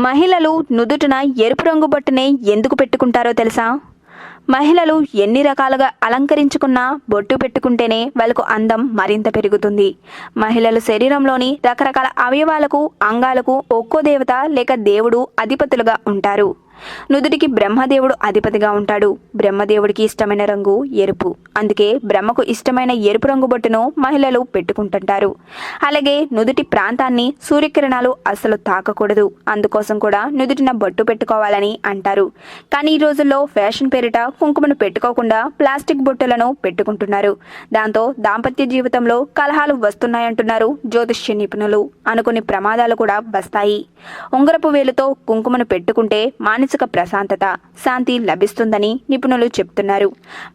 మహిళలు నుదుటిన ఎరుపు రంగు బొట్టునే ఎందుకు పెట్టుకుంటారో తెలుసా? మహిళలు ఎన్ని రకాలుగా అలంకరించుకున్నా బొట్టు పెట్టుకుంటేనే వాళ్ళకు అందం మరింత పెరుగుతుంది. మహిళల శరీరంలోని రకరకాల అవయవాలకు, అంగాలకు ఒక్కో దేవత లేక దేవుడు అధిపతులుగా ఉంటారు. నుదుటికి బ్రహ్మదేవుడు అధిపతిగా ఉంటాడు. బ్రహ్మదేవుడికి ఇష్టమైన రంగు ఎరుపు. అందుకే బ్రహ్మకు ఇష్టమైన ఎరుపు రంగు బొట్టును మహిళలు పెట్టుకుంటుంటారు. అలాగే నుదుటి ప్రాంతాన్ని సూర్యకిరణాలు అస్సలు తాకకూడదు. అందుకోసం కూడా నుదుటిన బొట్టు పెట్టుకోవాలని అంటారు. కానీ ఈ రోజుల్లో ఫ్యాషన్ పేరిట కుంకుమను పెట్టుకోకుండా ప్లాస్టిక్ బొట్టులను పెట్టుకుంటున్నారు. దాంతో దాంపత్య జీవితంలో కలహాలు వస్తున్నాయంటున్నారు జ్యోతిష్య నిపుణులు. అనుకుని ప్రమాదాలు కూడా వస్తాయి. ఉంగరపు వేలుతో కుంకుమను పెట్టుకుంటే మానసిక ప్రశాంతత, శాంతి లభిస్తుందని నిపుణులు చెప్తున్నారు.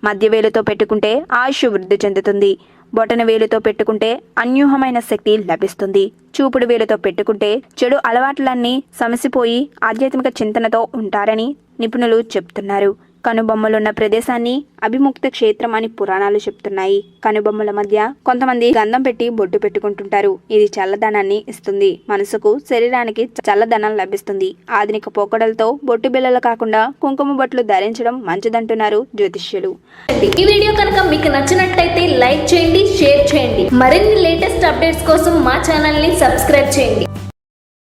మధ్య వేలుతో పెట్టుకుంటే ఆయుష్ వృద్ధి చెందుతుంది. బొటన వేలుతో పెట్టుకుంటే అన్యూహమైన శక్తి లభిస్తుంది. చూపుడు వేలుతో పెట్టుకుంటే చెడు అలవాట్లన్నీ సమసిపోయి ఆధ్యాత్మిక చింతనతో ఉంటారని నిపుణులు చెప్తున్నారు. కనుబొమ్మలున్న ప్రదేశాన్ని అభిముక్త క్షేత్రం అని పురాణాలు చెప్తున్నాయి. కనుబొమ్మల మధ్య కొంతమంది గంధం పెట్టి బొట్టు పెట్టుకుంటుంటారు. ఇది చల్లదనాన్ని ఇస్తుంది. మనసుకు, శరీరానికి చల్లదనం లభిస్తుంది. ఆధునిక పోకడలతో బొట్టు బిళ్ళలు కాకుండా కుంకుమ బొట్లు ధరించడం మంచిదంటున్నారు జ్యోతిష్యులు. ఈ వీడియో కనుక మీకు నచ్చినట్లయితే లైక్ చేయండి, షేర్ చేయండి. మరిన్ని లేటెస్ట్ అప్డేట్స్ కోసం మా ఛానల్ ని సబ్స్క్రైబ్ చేయండి.